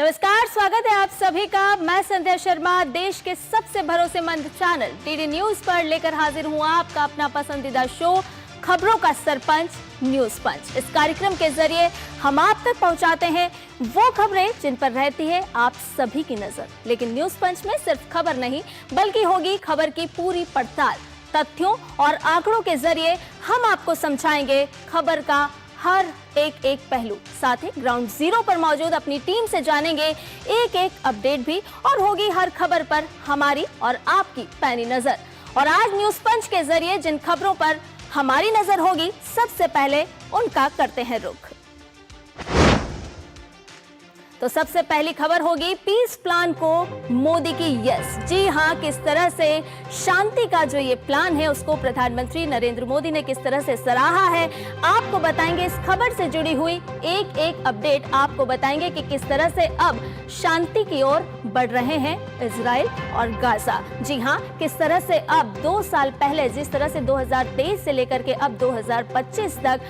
नमस्कार, स्वागत है आप सभी का। मैं संध्या शर्मा देश के सबसे भरोसेमंद चैनल डीडी न्यूज पर लेकर हाजिर हूं आपका अपना पसंदीदा शो खबरों का सरपंच न्यूज पंच। इस कार्यक्रम के जरिए हम आप तक पहुंचाते हैं वो खबरें जिन पर रहती है आप सभी की नजर। लेकिन न्यूज पंच में सिर्फ खबर नहीं बल्कि होगी खबर की पूरी पड़ताल। तथ्यों और आंकड़ों के जरिए हम आपको समझाएंगे खबर का हर एक पहलू। साथ ही ग्राउंड जीरो पर मौजूद अपनी टीम से जानेंगे एक अपडेट भी और होगी हर खबर पर हमारी और आपकी पैनी नजर। और आज न्यूज पंच के जरिए जिन खबरों पर हमारी नजर होगी सबसे पहले उनका करते हैं रुख। तो सबसे पहली खबर होगी पीस प्लान को मोदी की यस। जी हां, किस तरह से शांति का जो ये प्लान है उसको प्रधानमंत्री नरेंद्र मोदी ने किस तरह से सराहा है आपको बताएंगे। इस खबर से जुड़ी हुई एक अपडेट आपको बताएंगे कि किस तरह से अब शांति की ओर बढ़ रहे हैं इजराइल और गाजा। जी हां, किस तरह से अब 2 साल पहले जिस तरह से 2023 से लेकर के अब 2025 तक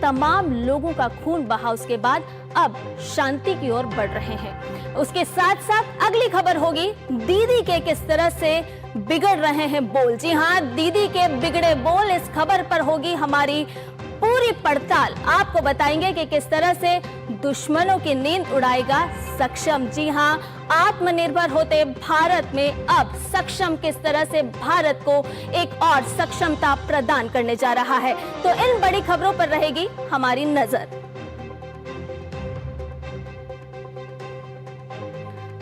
तमाम लोगों का खून बहा, उसके बाद अब शांति की ओर बढ़ रहे हैं। उसके साथ साथ अगली खबर होगी दीदी के किस तरह से बिगड़ रहे हैं बोल। जी हां, दीदी के बिगड़े बोल, इस खबर पर होगी हमारी पूरी पड़ताल। आपको बताएंगे कि किस तरह से दुश्मनों की नींद उड़ाएगा सक्षम। जी हां, आत्मनिर्भर होते भारत में अब सक्षम किस तरह से भारत को एक और सक्षमता प्रदान करने जा रहा है। तो इन बड़ी खबरों पर रहेगी हमारी नजर।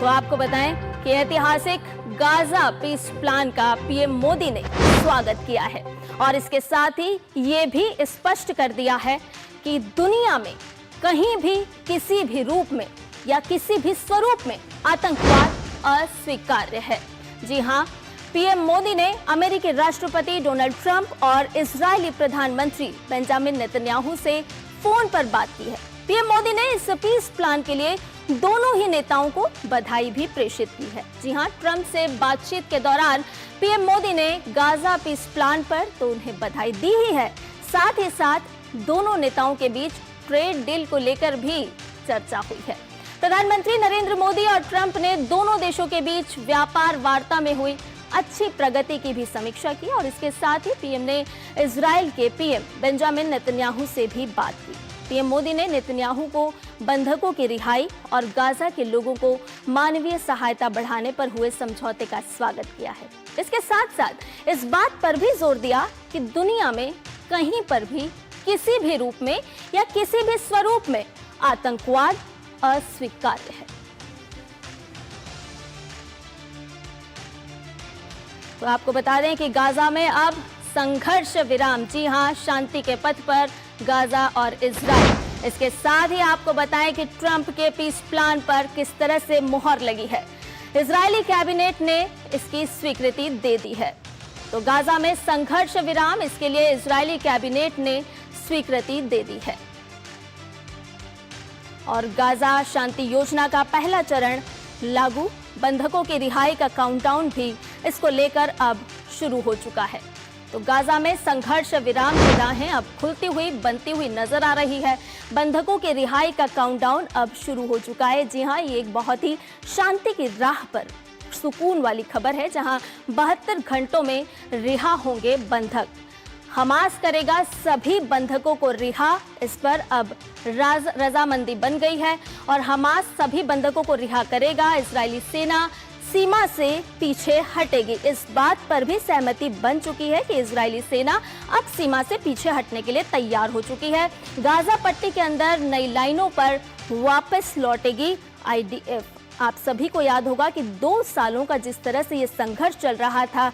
तो आपको बताएं कि ऐतिहासिक गाजा पीस प्लान का पीएम मोदी ने स्वागत किया है और इसके साथ ही ये भी स्पष्ट कर दिया है कि दुनिया में कहीं भी किसी भी रूप में या किसी भी स्वरूप में आतंकवाद अस्वीकार्य है। जी हां, पीएम मोदी ने अमेरिकी राष्ट्रपति डोनाल्ड ट्रंप और इजरायली प्रधानमंत्री बेंजामिन नेतन्याहू से फोन पर बात की है। पीएम मोदी ने इस पीस प्लान के लिए दोनों ही नेताओं को बधाई भी प्रेषित की है। जी हां, ट्रंप से बातचीत के दौरान पीएम मोदी ने गाजा पीस प्लान पर तो उन्हें बधाई दी ही है, साथ ही साथ दोनों नेताओं के बीच ट्रेड डील को लेकर भी चर्चा हुई है। प्रधानमंत्री नरेंद्र मोदी और ट्रंप ने दोनों देशों के बीच व्यापार वार्ता में हुई अच्छी प्रगति की भी समीक्षा की और इसके साथ ही पीएम ने इजराइल के पीएम बेंजामिन नेतन्याहू से भी बात की। पीएम मोदी ने नेतन्याहू को बंधकों की रिहाई और गाजा के लोगों को मानवीय सहायता बढ़ाने पर हुए समझौते का स्वागत किया है। इसके साथ साथ इस बात पर भी जोर दिया कि दुनिया में कहीं पर भी किसी भी रूप में या किसी भी स्वरूप में आतंकवाद अस्वीकार्य है। तो आपको बता दें कि गाजा में अब संघर्ष विराम। जी हां, शांति के पथ पर गाजा और इजराइल। इसके साथ ही आपको बताएं कि ट्रंप के पीस प्लान पर किस तरह से मुहर लगी है। इजरायली कैबिनेट ने इसकी स्वीकृति दे दी है। तो गाजा में संघर्ष विराम, इसके लिए इजरायली कैबिनेट ने स्वीकृति दे दी है और गाजा शांति योजना का पहला चरण लागू, बंधकों की रिहाई का काउंटडाउन भी इसको लेकर अब शुरू हो चुका है। तो गाजा में संघर्ष विराम की राहें अब खुलती हुई बनती हुई नजर आ रही है। बंधकों की रिहाई का काउंटडाउन अब शुरू हो चुका है। जी हां, ये एक बहुत ही शांति की राह पर सुकून वाली खबर है जहां 72 घंटों में रिहा होंगे बंधक। हमास करेगा सभी बंधकों को रिहा, इस पर अब रजामंदी बन गई है और हमास सभी बंधकों को रिहा करेगा। इजरायली सेना सीमा से पीछे हटेगी, इस बात पर भी सहमति बन चुकी है कि इजरायली सेना अब सीमा से पीछे हटने के लिए तैयार हो चुकी है। गाजा पट्टी के अंदर नई लाइनों पर वापस लौटेगी आईडीएफ। आप सभी को याद होगा कि 2 सालों का जिस तरह से ये संघर्ष चल रहा था,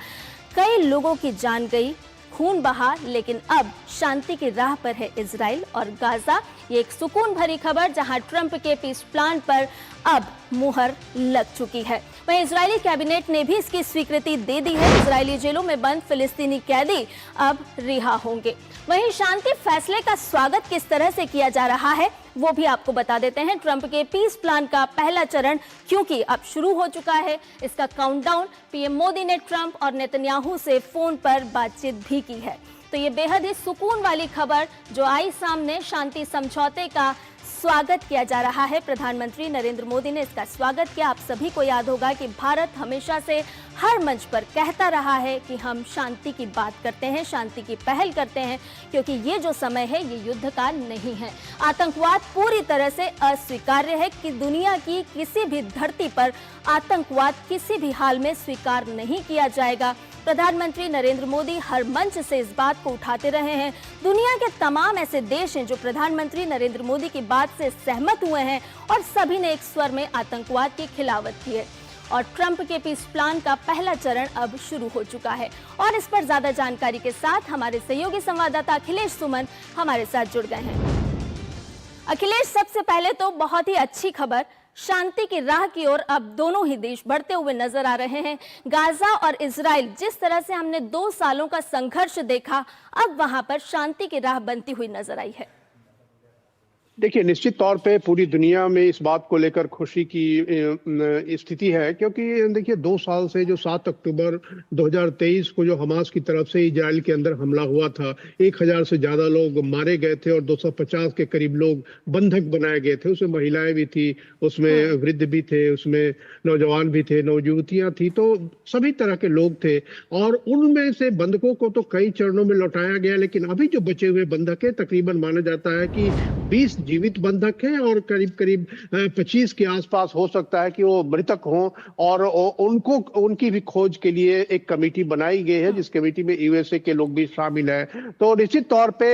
कई लोगों की जान गई, खून बहा, लेकिन अब शांति की राह पर है इजराइल और गाजा। ये एक सुकून भरी खबर जहां ट्रंप के पीस प्लान पर अब मुहर लग चुकी है। वहीं इजरायली कैबिनेट ने भी इसकी स्वीकृति दे दी है। इजरायली जेलों में बंद फिलिस्तीनी कैदी अब रिहा होंगे। वहीं शांति फैसले का स्वागत किस तरह से किया जा रहा है वो भी आपको बता देते हैं। ट्रंप के पीस प्लान का पहला चरण क्योंकि अब शुरू हो चुका है, इसका काउंटडाउन पीएम मोदी ने ट्रंप और नेतन्याहू से फोन पर बातचीत भी की है। तो ये बेहद ही सुकून वाली खबर जो आई सामने, शांति समझौते का स्वागत किया जा रहा है। प्रधानमंत्री नरेंद्र मोदी ने इसका स्वागत किया। आप सभी को याद होगा कि भारत हमेशा से हर मंच पर कहता रहा है कि हम शांति की बात करते हैं, शांति की पहल करते हैं, क्योंकि ये जो समय है ये युद्ध का नहीं है। आतंकवाद पूरी तरह से अस्वीकार्य है कि दुनिया की किसी भी धरती पर आतंकवाद किसी भी हाल में स्वीकार नहीं किया जाएगा। प्रधानमंत्री नरेंद्र मोदी हर मंच से इस बात को उठाते रहे हैं। दुनिया के तमाम ऐसे देश हैं जो प्रधानमंत्री नरेंद्र मोदी की बात से सहमत हुए हैं और सभी ने एक स्वर में आतंकवाद की खिलाफत की है। और ट्रंप के पीस प्लान का पहला चरण अब शुरू हो चुका है। और इस पर ज्यादा जानकारी के साथ हमारे सहयोगी संवाददाता अखिलेश सुमन हमारे साथ जुड़ गए हैं। अखिलेश, सबसे पहले तो बहुत ही अच्छी खबर, शांति की राह की ओर अब दोनों ही देश बढ़ते हुए नजर आ रहे हैं। गाजा और इजराइल, जिस तरह से हमने 2 सालों का संघर्ष देखा, अब वहां पर शांति की राह बनती हुई नजर आई है। देखिए, निश्चित तौर पे पूरी दुनिया में इस बात को लेकर खुशी की स्थिति है, क्योंकि देखिए 2 साल से जो 7 अक्टूबर 2023 को जो हमास की तरफ से इजराइल के अंदर हमला हुआ था, 1000 से ज्यादा लोग मारे गए थे और 250 के करीब लोग बंधक बनाए गए थे। उसमें महिलाएं भी थी, उसमें वृद्ध भी थे, उसमें नौजवान भी थे, नवयुवतियां थी, तो सभी तरह के लोग थे। और उनमें से बंधकों को तो कई चरणों में लौटाया गया, लेकिन अभी जो बचे हुए बंधक है, तकरीबन माना जाता है कि 20 जीवित बंधक हैं और करीब करीब 25 के आसपास हो सकता है कि वो मृतक हों। और उनकी भी खोज के लिए एक कमेटी बनाई गई है, जिस कमेटी में यूएसए के लोग भी शामिल हैं। तो निश्चित तौर पे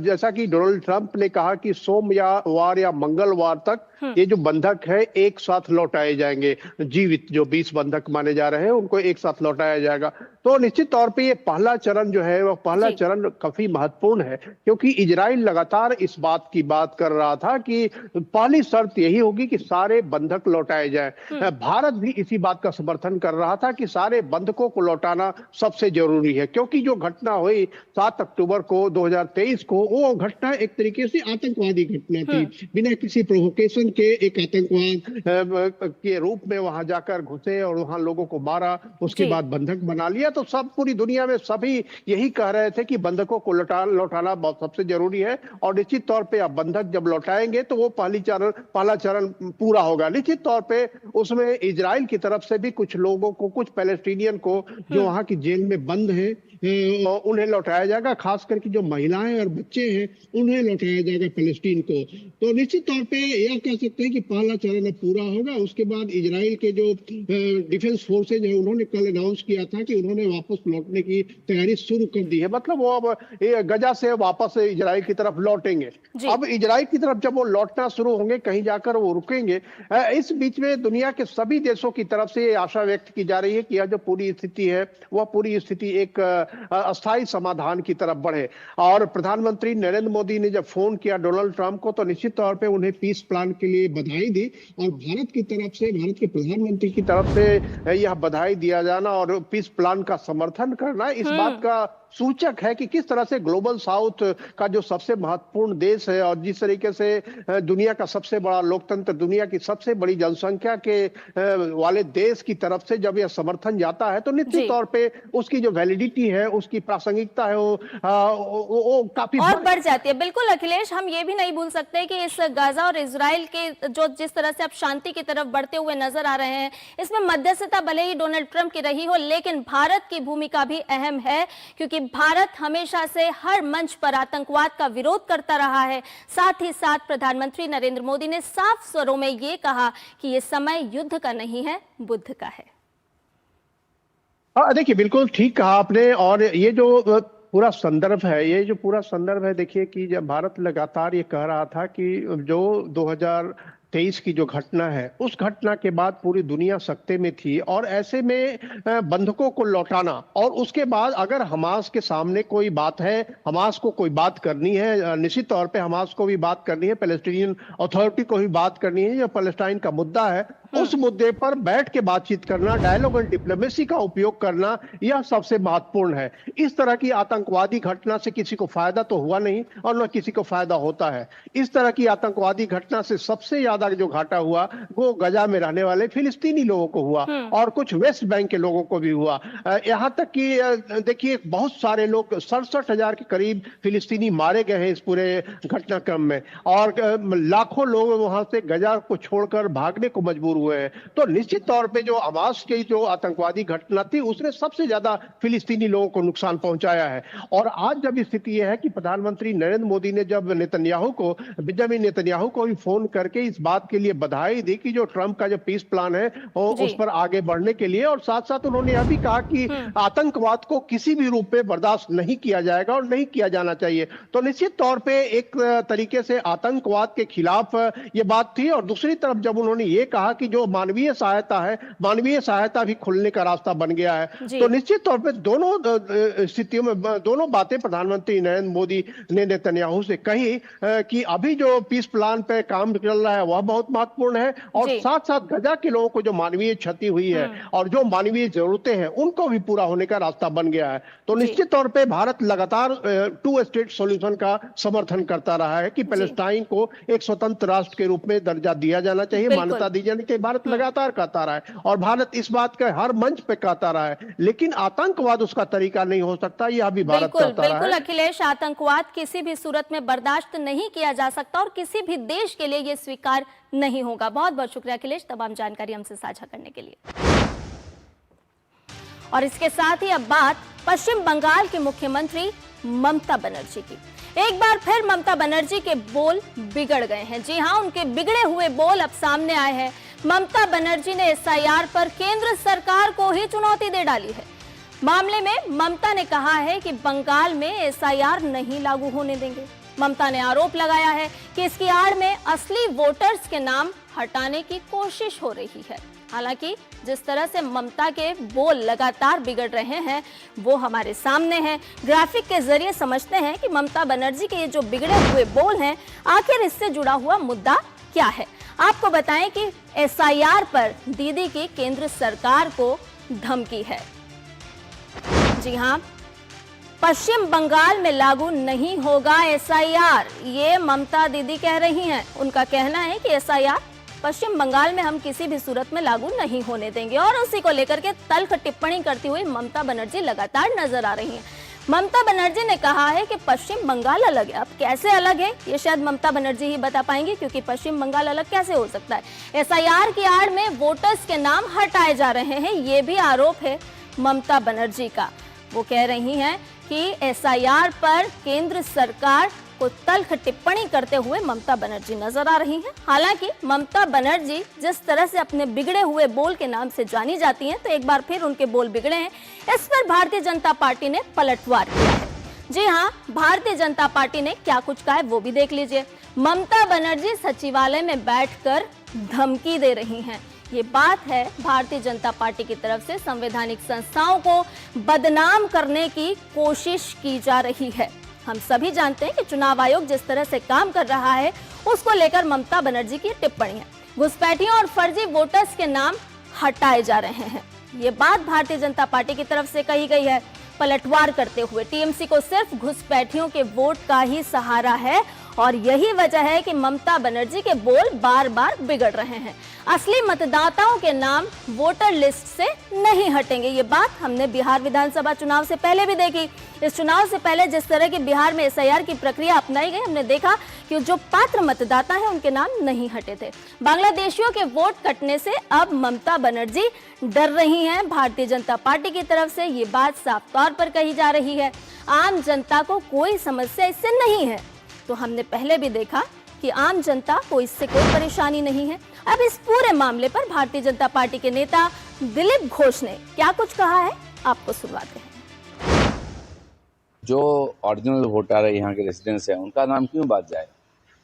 जैसा कि डोनाल्ड ट्रंप ने कहा कि सोमवार या मंगलवार तक ये जो बंधक है एक साथ लौटाए जाएंगे। जीवित जो 20 बंधक माने जा रहे हैं उनको एक साथ लौटाया जाएगा। तो निश्चित तौर पे ये पहला चरण जो है, वो पहला चरण काफी महत्वपूर्ण है, क्योंकि इजराइल लगातार इस बात की बात कर रहा था कि पहली शर्त यही होगी कि सारे बंधक लौटाए जाएं। भारत भी इसी बात का समर्थन कर रहा था कि सारे बंधकों को लौटाना सबसे जरूरी है, क्योंकि जो घटना हुई 7 अक्टूबर को 2023 को, वो घटना एक तरीके से आतंकवादी घटना थी। बिना किसी प्रोवोकेशन के एक आतंकवाद के रूप में वहां जाकर घुसे और वहां लोगों को मारा, उसके बाद बंधक बना लिया। तो सब पूरी दुनिया में सभी यही कह रहे थे कि बंधकों को लौटाना बहुत सबसे जरूरी है। और निश्चित तौर पे अब बंधक जब लौटाएंगे तो वो पहला चरण पूरा होगा। निश्चित तौर पे उसमें इजराइल की तरफ से भी कुछ लोगों को, कुछ पैलेस्टीनियन को जो वहां की जेल में बंद हैं, उन्हें लौटाया जाएगा। खास करके जो महिलाएं और बच्चे हैं उन्हें लौटाया जाएगा पैलेस्टीन को। तो निश्चित तौर पे यह कह सकते हैं कि पहला चरण अब पूरा होगा। उसके बाद इजराइल के जो डिफेंस फोर्सेज है, उन्होंने कल अनाउंस किया था कि उन्होंने वापस लौटने की तैयारी शुरू कर दी है। मतलब वो अब गजा से वापस इजराइल की तरफ लौटेंगे। अब इजराइल की तरफ जब वो लौटना शुरू होंगे, कहीं जाकर वो रुकेंगे। इस बीच में दुनिया के सभी देशों की तरफ से आशा व्यक्त की जा रही है कि यह जो पूरी स्थिति है, वह पूरी स्थिति एक अस्थायी समाधान की तरफ बढ़े। और प्रधानमंत्री नरेंद्र मोदी ने जब फोन किया डोनाल्ड ट्रंप को, तो निश्चित तौर पे उन्हें पीस प्लान के लिए बधाई दी। और भारत की तरफ से, भारत के प्रधानमंत्री की तरफ से यह बधाई दिया जाना और पीस प्लान का समर्थन करना इस बात का सूचक है कि किस तरह से ग्लोबल साउथ का जो सबसे महत्वपूर्ण देश है और जिस तरीके से दुनिया का सबसे बड़ा लोकतंत्र, दुनिया की सबसे बड़ी जनसंख्या के वाले देश की तरफ से जब यह समर्थन जाता है, तो निश्चित तौर पे उसकी जो वैलिडिटी है, उसकी प्रासंगिकता है, वो काफी और बढ़ जाती है। बिल्कुल अखिलेश, हम ये भी नहीं भूल सकते कि इस गाजा और इजराइल के जो जिस तरह से अब शांति की तरफ बढ़ते हुए नजर आ रहे हैं, इसमें मध्यस्थता भले ही डोनाल्ड ट्रंप की रही हो, लेकिन भारत की भूमिका भी अहम है, क्योंकि भारत हमेशा से हर मंच पर आतंकवाद का विरोध करता रहा है। साथ ही साथ प्रधानमंत्री नरेंद्र मोदी ने साफ स्वरों में यह कहा कि यह समय युद्ध का नहीं है, बुद्ध का है। देखिए, बिल्कुल ठीक कहा आपने। और ये जो पूरा संदर्भ है, देखिए कि जब भारत लगातार ये कह रहा था कि जो 2023 की जो घटना है, उस घटना के बाद पूरी दुनिया सकते में थी, और ऐसे में बंधकों को लौटाना, और उसके बाद अगर हमास के सामने कोई बात है, हमास को कोई बात करनी है, निश्चित तौर पे हमास को भी बात करनी है, पैलेस्टीनियन अथॉरिटी को भी बात करनी है, जो पैलेस्टाइन का मुद्दा है, उस मुद्दे पर बैठ के बातचीत करना, डायलॉग एंड डिप्लोमेसी का उपयोग करना, यह सबसे महत्वपूर्ण है। इस तरह की आतंकवादी घटना से किसी को फायदा तो हुआ नहीं और न किसी को फायदा होता है। इस तरह की आतंकवादी घटना से सबसे ज्यादा जो घाटा हुआ वो गजा में रहने वाले फिलिस्तीनी लोगों को हुआ और कुछ वेस्ट बैंक के लोगों को भी हुआ। यहाँ तक कि देखिए बहुत सारे लोग 67,000 के करीब फिलिस्तीनी मारे गए हैं इस पूरे घटनाक्रम में और लाखों लोग वहां से गजा को छोड़कर भागने को मजबूर हुए हैं। तो निश्चित तौर पे जो हमास की जो आतंकवादी घटना थी उसने सबसे ज्यादा फिलिस्तीनी लोगों को नुकसान पहुंचाया है। और आज जब स्थिति यह है कि प्रधानमंत्री नरेंद्र मोदी ने जब बेंजामिन नेतन्याहू को भी फोन करके इस बात के लिए बधाई दी कि जो ट्रंप का जो पीस प्लान है उस पर आगे बढ़ने के लिए, और साथ साथ उन्होंने यह भी कहा कि आतंकवाद को किसी भी रूप में बर्दाश्त नहीं किया जाएगा और नहीं किया जाना चाहिए। तो निश्चित तौर पे एक तरीके से आतंकवाद के खिलाफ ये बात थी। और दूसरी तरफ जब उन्होंने ये कहा कि जो मानवीय सहायता है, मानवीय सहायता भी खुलने का रास्ता बन गया है, तो निश्चित तौर पे दोनों स्थितियों में दोनों बातें प्रधानमंत्री नरेंद्र मोदी ने नेतन्याहू से कही कि अभी जो पीस प्लान पे काम चल रहा है वह बहुत महत्वपूर्ण है और साथ साथ गजा के लोगों को जो मानवीय क्षति हुई है और जो मानवीय जरूरतें हैं उनको भी पूरा होने का रास्ता बन गया है। तो निश्चित तौर पे भारत लगातार 2 स्टेट सॉल्यूशन का समर्थन करता रहा है कि पैलेस्टाइन को एक स्वतंत्र राष्ट्र के रूप में दर्जा दिया जाना चाहिए, मान्यता दी जानी चाहिए। भारत लगातार कहता रहा है और भारत इस बात का हर मंच पे कहता रहा है, लेकिन आतंकवाद उसका तरीका नहीं हो सकता, यह भी भारत कहता रहा है। बिल्कुल अखिलेश, आतंकवाद किसी भी सूरत में बर्दाश्त नहीं किया जा सकता और किसी भी देश के लिए यह स्वीकार नहीं होगा। बहुत बहुत शुक्रिया अखिलेश तमाम जानकारी हमसे साझा करने के लिए। और इसके साथ ही अब बात पश्चिम बंगाल की मुख्यमंत्री ममता बनर्जी की। एक बार फिर ममता बनर्जी के बोल बिगड़ गए हैं। जी हां, उनके बिगड़े हुए बोल अब सामने आए हैं। ममता बनर्जी ने एसआईआर पर केंद्र सरकार को ही चुनौती दे डाली है। मामले में ममता ने कहा है कि बंगाल में एसआईआर नहीं लागू होने देंगे। ममता ने आरोप लगाया है कि इसकी आड़ में असली वोटर्स के नाम हटाने की कोशिश हो रही है। हालांकि जिस तरह से ममता के बोल लगातार बिगड़ रहे हैं वो हमारे सामने है। ग्राफिक के जरिए समझते हैं कि ममता बनर्जी के ये जो बिगड़े हुए बोल हैं आखिर इससे जुड़ा हुआ मुद्दा क्या है। आपको बताएं कि एसआईआर पर दीदी की केंद्र सरकार को धमकी है। जी हां, पश्चिम बंगाल में लागू नहीं होगा एसआईआर, ये ममता दीदी कह रही हैं। उनका कहना है कि एसआईआर पश्चिम बंगाल में हम किसी भी सूरत में लागू नहीं होने देंगे और उसी को लेकर के तल्ख टिप्पणी करती हुई ममता बनर्जी लगातार नजर आ रही हैं। ममता बनर्जी ने कहा है कि पश्चिम बंगाल अलग है। अब कैसे अलग है ये शायद ममता बनर्जी ही बता पाएंगी, क्योंकि पश्चिम बंगाल अलग कैसे हो सकता है। एसआईआर की आड़ में वोटर्स के नाम हटाए जा रहे हैं, ये भी आरोप है ममता बनर्जी का। वो कह रही हैं कि एसआईआर पर केंद्र सरकार को तल्ख टिप्पणी करते हुए ममता बनर्जी नजर आ रही हैं। हालांकि ममता बनर्जी जिस तरह से अपने बिगड़े हुए बोल के नाम से जानी जाती हैं, तो एक बार फिर उनके बोल बिगड़े हैं। इस पर भारतीय जनता पार्टी ने पलटवार किया है। जी हां, भारतीय जनता पार्टी ने क्या कुछ कहा है वो भी देख लीजिए। ममता बनर्जी सचिवालय में बैठकर धमकी दे रही हैं। ये बात है भारतीय जनता पार्टी की तरफ से संवैधानिक संस्थाओं को बदनाम करने की कोशिश की जा रही है। हम सभी जानते हैं कि चुनाव आयोग जिस तरह से काम कर रहा है उसको लेकर ममता बनर्जी की टिप्पणी है। घुसपैठियों और फर्जी वोटर्स के नाम हटाए जा रहे हैं, ये बात भारतीय जनता पार्टी की तरफ से कही गई है। पलटवार करते हुए टीएमसी को सिर्फ घुसपैठियों के वोट का ही सहारा है और यही वजह है कि ममता बनर्जी के बोल बार बार बिगड़ रहे हैं। असली मतदाताओं के नाम वोटर लिस्ट से नहीं हटेंगे। ये बात हमने बिहार विधानसभा चुनाव से पहले भी देखी। इस चुनाव से पहले जिस तरह की बिहार में एसआईआर की प्रक्रिया अपनाई गई, हमने देखा कि जो पात्र मतदाता हैं उनके नाम नहीं हटे थे। बांग्लादेशियों के वोट कटने से अब ममता बनर्जी डर रही हैं। भारतीय जनता पार्टी की तरफ से ये बात साफ तौर पर कही जा रही है। आम जनता को कोई समस्या इससे नहीं है। तो हमने पहले भी देखा कि आम जनता को इससे कोई परेशानी नहीं है। अब इस पूरे मामले पर भारतीय जनता पार्टी के नेता दिलीप घोष ने क्या कुछ कहा है, आपको सुनवाते हैं। जो ओरिजिनल वोटर है, यहाँ के रेसिडेंट्स हैं, उनका नाम क्यों बात जाए,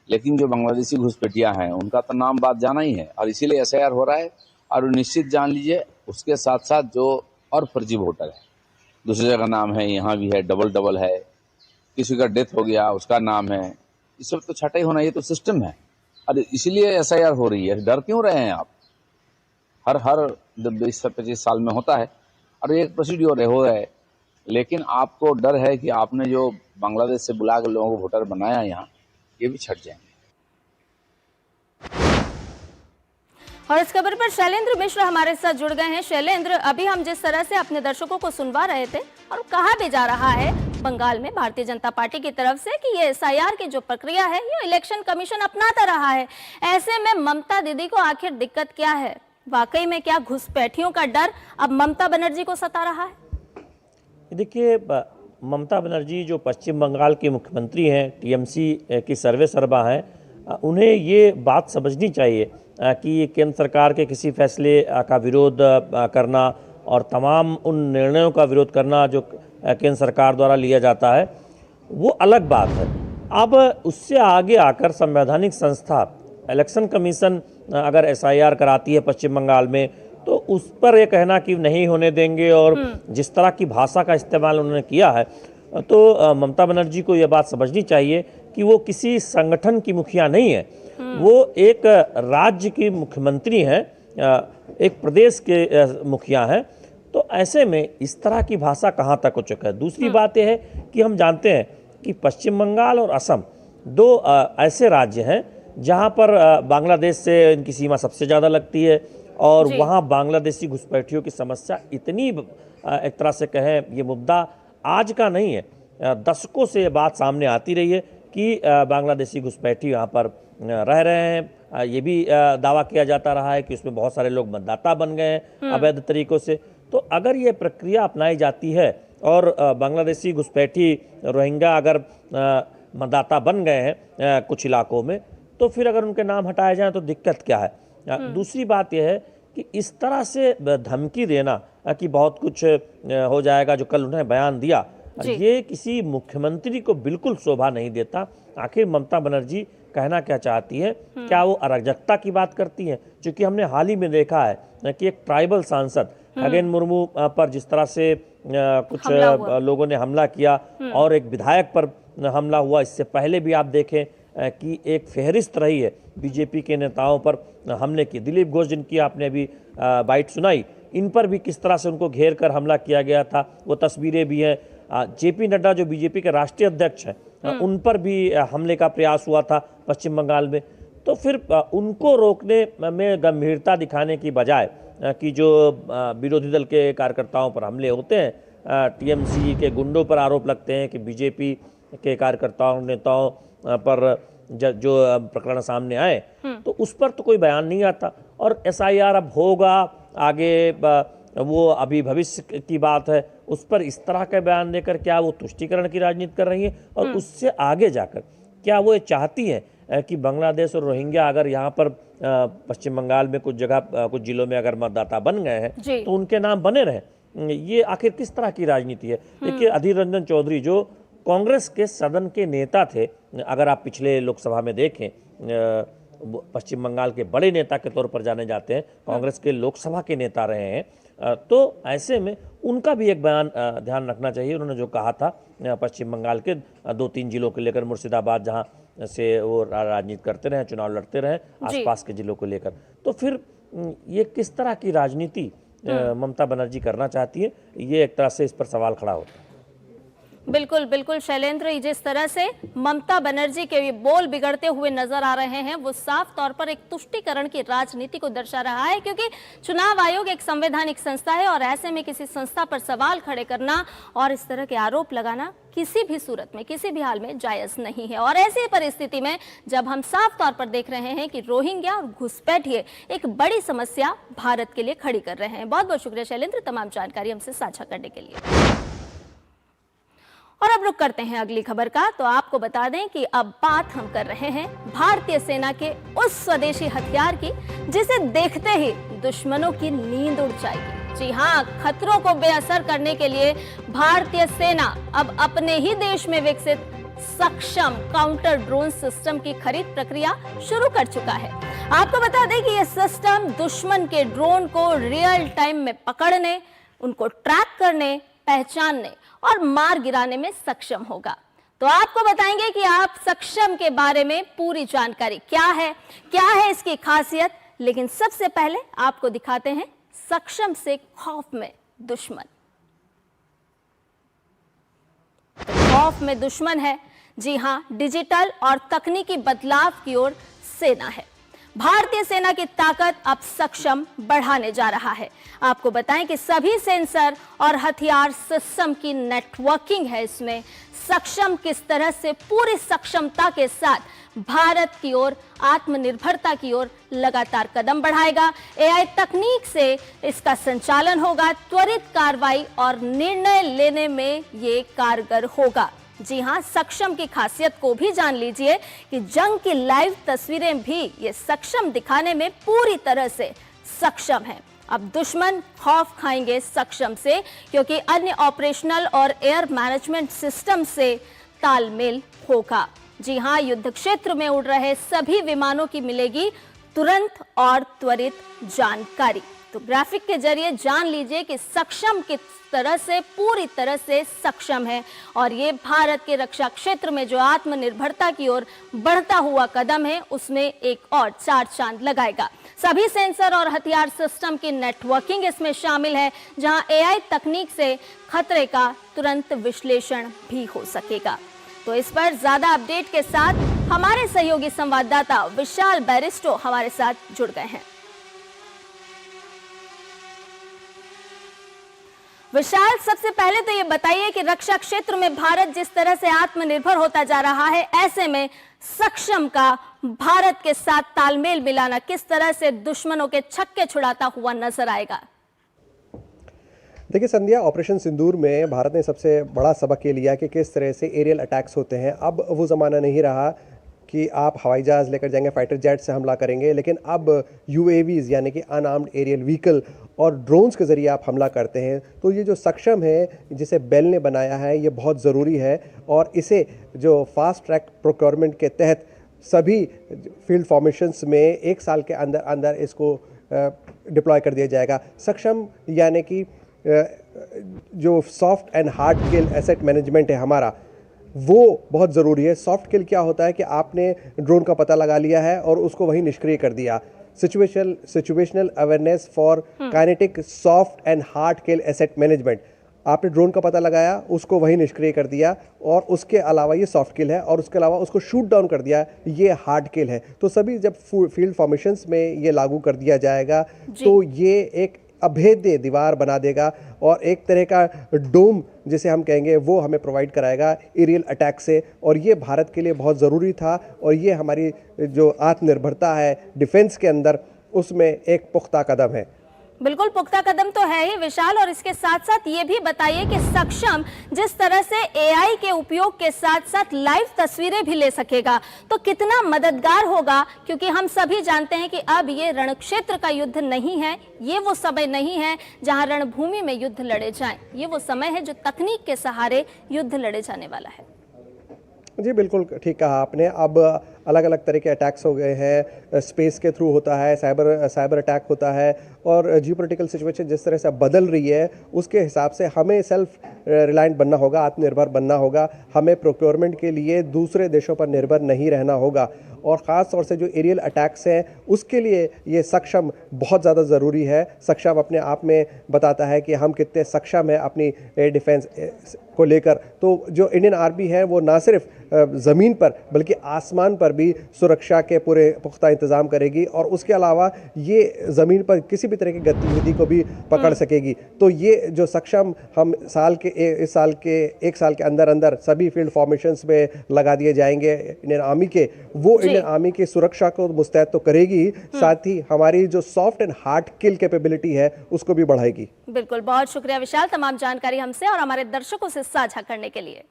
लेकिन जो बांग्लादेशी घुसपैठिया हैं उनका तो नाम बात जाना ही है और इसीलिए एसआईआर हो रहा है। और निश्चित जान लीजिए उसके साथ साथ जो और फर्जी वोटर है, दूसरी जगह नाम है, यहाँ भी है, डबल है, किसी का डेथ हो गया उसका नाम है, इस सब तो छटाई होना, ये तो सिस्टम है। अरे इसीलिए एसआईआर हो रही है। डर क्यों रहे हैं आप? हर 20-25 साल में होता है और ये एक प्रोसीड्योर हो है। लेकिन आपको डर है कि आपने जो बांग्लादेश से बुला के लोगों को वोटर बनाया यहाँ, ये भी छट जाएंगे। और इस खबर पर शैलेंद्र मिश्र हमारे साथ जुड़ गए हैं। शैलेंद्र, अभी हम जिस तरह से अपने दर्शकों को सुनवा रहे थे और कहा भी जा रहा है बंगाल में भारतीय जनता पार्टी की तरफ से कि ये एसआईआर की जो प्रक्रिया है ये इलेक्शन कमीशन अपनाता रहा है, ऐसे में ममता दीदी को आखिर दिक्कत क्या है? वाकई में क्या घुसपैठियों का डर अब ममता बनर्जी को सता रहा है? देखिए, ममता बनर्जी जो पश्चिम बंगाल की मुख्यमंत्री हैं, टीएमसी की सर्वे सर्वा हैं, उन्हें ये बात समझनी चाहिए कि केंद्र सरकार के किसी फैसले का विरोध करना और तमाम उन निर्णयों का विरोध करना जो केंद्र सरकार द्वारा लिया जाता है, वो अलग बात है। अब उससे आगे आकर संवैधानिक संस्था इलेक्शन कमीशन अगर एसआईआर कराती है पश्चिम बंगाल में, तो उस पर यह कहना कि नहीं होने देंगे और जिस तरह की भाषा का इस्तेमाल उन्होंने किया है, तो ममता बनर्जी को यह बात समझनी चाहिए कि वो किसी संगठन की मुखिया नहीं है, वो एक राज्य की मुख्यमंत्री हैं, एक प्रदेश के मुखिया हैं। तो ऐसे में इस तरह की भाषा कहाँ तक हो चुका है। दूसरी बात यह है कि हम जानते हैं कि पश्चिम बंगाल और असम दो ऐसे राज्य हैं जहाँ पर बांग्लादेश से इनकी सीमा सबसे ज़्यादा लगती है और वहाँ बांग्लादेशी घुसपैठियों की समस्या इतनी एक तरह से कहें ये मुद्दा आज का नहीं है, दशकों से ये बात सामने आती रही है कि बांग्लादेशी घुसपैठी यहाँ पर रह रहे हैं। ये भी दावा किया जाता रहा है कि उसमें बहुत सारे लोग मतदाता बन गए हैं अवैध तरीकों से। तो अगर ये प्रक्रिया अपनाई जाती है और बांग्लादेशी घुसपैठी रोहिंग्या अगर मतदाता बन गए हैं कुछ इलाकों में, तो फिर अगर उनके नाम हटाए जाएं तो दिक्कत क्या है। दूसरी बात यह है कि इस तरह से धमकी देना कि बहुत कुछ हो जाएगा, जो कल उन्होंने बयान दिया, ये किसी मुख्यमंत्री को बिल्कुल शोभा नहीं देता। आखिर ममता बनर्जी कहना क्या चाहती है? क्या वो अराजकता की बात करती हैं? क्योंकि हमने हाल ही में देखा है कि एक ट्राइबल सांसद खगेन मुर्मू पर जिस तरह से कुछ लोगों ने हमला किया और एक विधायक पर हमला हुआ, इससे पहले भी आप देखें कि एक फहरिस्त रही है बीजेपी के नेताओं पर हमले की। दिलीप घोष जिनकी आपने अभी बाइट सुनाई, इन पर भी किस तरह से उनको घेर कर हमला किया गया था, वो तस्वीरें भी हैं। जेपी नड्डा जो बीजेपी के राष्ट्रीय अध्यक्ष हैं, उन पर भी हमले का प्रयास हुआ था पश्चिम बंगाल में। तो फिर उनको रोकने में गंभीरता दिखाने की बजाय कि जो विरोधी दल के कार्यकर्ताओं पर हमले होते हैं, टीएमसी के गुंडों पर आरोप लगते हैं कि बीजेपी के कार्यकर्ताओं नेताओं पर जो प्रकरण सामने आए, तो उस पर तो कोई बयान नहीं आता। और एसआईआर अब होगा आगे, वो अभी भविष्य की बात है, उस पर इस तरह का बयान देकर क्या वो तुष्टीकरण की राजनीति कर रही है? और उससे आगे जाकर क्या वो ये चाहती है कि बांग्लादेश और रोहिंग्या अगर यहाँ पर पश्चिम बंगाल में कुछ जगह कुछ जिलों में अगर मतदाता बन गए हैं तो उनके नाम बने रहे? ये आखिर किस तरह की राजनीति है? देखिए, अधीर रंजन चौधरी जो कांग्रेस के सदन के नेता थे, अगर आप पिछले लोकसभा में देखें, पश्चिम बंगाल के बड़े नेता के तौर पर जाने जाते हैं, कांग्रेस के लोकसभा के नेता रहे हैं, तो ऐसे में उनका भी एक बयान ध्यान रखना चाहिए। उन्होंने जो कहा था पश्चिम बंगाल के 2-3 जिलों को लेकर, मुर्शिदाबाद जहां से वो राजनीति करते रहे, चुनाव लड़ते रहे, आसपास के जिलों को लेकर, तो फिर ये किस तरह की राजनीति ममता बनर्जी करना चाहती है, ये एक तरह से इस पर सवाल खड़ा होता है। बिल्कुल बिल्कुल शैलेंद्र, जिस तरह से ममता बनर्जी के बोल बिगड़ते हुए नजर आ रहे हैं, वो साफ तौर पर एक तुष्टीकरण की राजनीति को दर्शा रहा है, क्योंकि चुनाव आयोग एक संवैधानिक संस्था है और ऐसे में किसी संस्था पर सवाल खड़े करना और इस तरह के आरोप लगाना किसी भी सूरत में, किसी भी हाल में जायज नहीं है। और ऐसी परिस्थिति में जब हम साफ तौर पर देख रहे हैं कि रोहिंग्या और घुसपैठिए एक बड़ी समस्या भारत के लिए खड़ी कर रहे हैं। बहुत बहुत शुक्रिया शैलेंद्र, तमाम जानकारी हमसे साझा करने के लिए। और अब रुक करते हैं अगली खबर का। तो आपको बता दें कि अब बात हम कर रहे हैं भारतीय सेना के उस स्वदेशी हथियार की जिसे देखते ही दुश्मनों की नींद उड़ जाएगी। जी हां, खतरों को बेअसर करने के लिए भारतीय सेना अब अपने ही देश में विकसित सक्षम काउंटर ड्रोन सिस्टम की खरीद प्रक्रिया शुरू कर चुका है। आपको बता दें कि यह सिस्टम दुश्मन के ड्रोन को रियल टाइम में पकड़ने, उनको ट्रैक करने, पहचानने और मार गिराने में सक्षम होगा। तो आपको बताएंगे कि आप सक्षम के बारे में पूरी जानकारी क्या है इसकी खासियत, लेकिन सबसे पहले आपको दिखाते हैं सक्षम से खौफ में दुश्मन। खौफ में दुश्मन है, जी हां, डिजिटल और तकनीकी बदलाव की ओर सेना है। भारतीय सेना की ताकत अब सक्षम बढ़ाने जा रहा है। आपको बताएं कि सभी सेंसर और हथियार सिस्टम की नेटवर्किंग है इसमें। सक्षम किस तरह से पूरी सक्षमता के साथ भारत की ओर, आत्मनिर्भरता की ओर लगातार कदम बढ़ाएगा। एआई तकनीक से इसका संचालन होगा, त्वरित कार्रवाई और निर्णय लेने में ये कारगर होगा। जी हां, सक्षम की खासियत को भी जान लीजिए कि जंग की लाइव तस्वीरें भी ये सक्षम दिखाने में पूरी तरह से सक्षम है। अब दुश्मन खौफ खाएंगे सक्षम से, क्योंकि अन्य ऑपरेशनल और एयर मैनेजमेंट सिस्टम से तालमेल होगा। जी हां, युद्ध क्षेत्र में उड़ रहे सभी विमानों की मिलेगी तुरंत और त्वरित जानकारी। तो ग्राफिक के जरिए जान लीजिए कि सक्षम किस तरह से, पूरी तरह से सक्षम है, और ये भारत के रक्षा क्षेत्र में जो आत्मनिर्भरता की ओर बढ़ता हुआ कदम है उसमें एक और चार चांद लगाएगा। सभी सेंसर और हथियार सिस्टम की नेटवर्किंग इसमें शामिल है, जहां एआई तकनीक से खतरे का तुरंत विश्लेषण भी हो सकेगा। तो इस पर ज्यादा अपडेट के साथ हमारे सहयोगी संवाददाता विशाल बैरिस्टो हमारे साथ जुड़ गए हैं। विशाल, सबसे पहले तो ये बताइए कि रक्षा क्षेत्र में भारत जिस तरह से आत्मनिर्भर होता जा रहा है, ऐसे में सक्षम का भारत के साथ तालमेल मिलाना किस तरह से दुश्मनों के छक्के छुड़ाता हुआ नजर आएगा? देखिए संध्या, ऑपरेशन सिंदूर में भारत ने सबसे बड़ा सबक ये लिया कि किस तरह से एरियल अटैक्स होते हैं। अब वो ज़माना नहीं रहा कि आप हवाई जहाज़ लेकर जाएंगे, फाइटर जेट से हमला करेंगे, लेकिन अब UAVs यानी कि अनआर्म्ड एरियल व्हीकल और ड्रोन्स के ज़रिए आप हमला करते हैं। तो ये जो सक्षम है, जिसे बेल ने बनाया है, ये बहुत ज़रूरी है, और इसे जो फास्ट ट्रैक प्रोक्योरमेंट के तहत सभी फील्ड फॉर्मेशंस में 1 साल के अंदर अंदर इसको डिप्लॉय कर दिया जाएगा। सक्षम यानी कि जो soft and hard kill asset management है हमारा, वो बहुत ज़रूरी है। सॉफ्ट किल क्या होता है कि आपने ड्रोन का पता लगा लिया है और उसको वहीं निष्क्रिय कर दिया। Situational awareness for kinetic soft and hard kill asset management, आपने ड्रोन का पता लगाया, उसको वहीं निष्क्रिय कर दिया, और उसके अलावा ये सॉफ्ट किल है, और उसके अलावा उसको शूट डाउन कर दिया, ये हार्ड किल है। तो सभी जब फील्ड फॉर्मेशंस में ये लागू कर दिया जाएगा तो ये एक अभेद्य दीवार बना देगा और एक तरह का डोम जिसे हम कहेंगे वो हमें प्रोवाइड कराएगा एरियल अटैक से। और ये भारत के लिए बहुत ज़रूरी था, और ये हमारी जो आत्मनिर्भरता है डिफेंस के अंदर, उसमें एक पुख्ता कदम है। बिल्कुल पुख्ता कदम तो है ही विशाल, और इसके साथ साथ ये भी बताइए कि सक्षम जिस तरह से एआई के उपयोग के साथ साथ लाइव तस्वीरें भी ले सकेगा, तो कितना मददगार होगा, क्योंकि हम सभी जानते हैं कि अब ये रणक्षेत्र का युद्ध नहीं है, ये वो समय नहीं है जहां रणभूमि में युद्ध लड़े जाएं, ये वो समय है जो तकनीक के सहारे युद्ध लड़े जाने वाला है। जी बिल्कुल ठीक कहा आपने। अब अलग अलग तरह के अटैक्स हो गए हैं, स्पेस के थ्रू होता है, साइबर अटैक होता है, और जियोपॉलिटिकल सिचुएशन जिस तरह से बदल रही है उसके हिसाब से हमें सेल्फ रिलायंट बनना होगा, आत्मनिर्भर बनना होगा। हमें प्रोक्योरमेंट के लिए दूसरे देशों पर निर्भर नहीं रहना होगा, और ख़ास तौर से जो एरियल अटैक्स हैं उसके लिए ये सक्षम बहुत ज़्यादा ज़रूरी है। सक्षम अपने आप में बताता है कि हम कितने सक्षम हैं अपनी एयर डिफेंस को लेकर। तो जो इंडियन आर्मी है वो ना सिर्फ ज़मीन पर बल्कि आसमान पर भी सुरक्षा के पूरे पुख्ता इंतज़ाम करेगी, और उसके अलावा ये ज़मीन पर किसी भी तरह की गतिविधि को भी पकड़ सकेगी। तो ये जो सक्षम हम इस साल के 1 साल के अंदर अंदर सभी फील्ड फॉर्मेशंस में लगा दिए जाएंगे इंडियन आर्मी के, वो इंडियन आर्मी की सुरक्षा को मुस्तैद तो करेगी, साथ ही हमारी जो soft and hard kill capability है उसको भी बढ़ाएगी। बिल्कुल, बहुत शुक्रिया विशाल तमाम जानकारी हमसे और हमारे दर्शकों से साझा करने के लिए।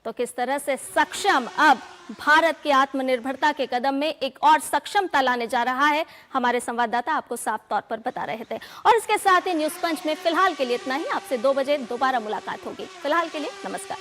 तो किस तरह से सक्षम अब भारत की आत्मनिर्भरता के कदम में एक और सक्षमता लाने जा रहा है, हमारे संवाददाता आपको साफ तौर पर बता रहे थे। और इसके साथ ही न्यूज़ पंच में फिलहाल के लिए इतना ही। आपसे 2 बजे दोबारा मुलाकात होगी। फिलहाल के लिए नमस्कार।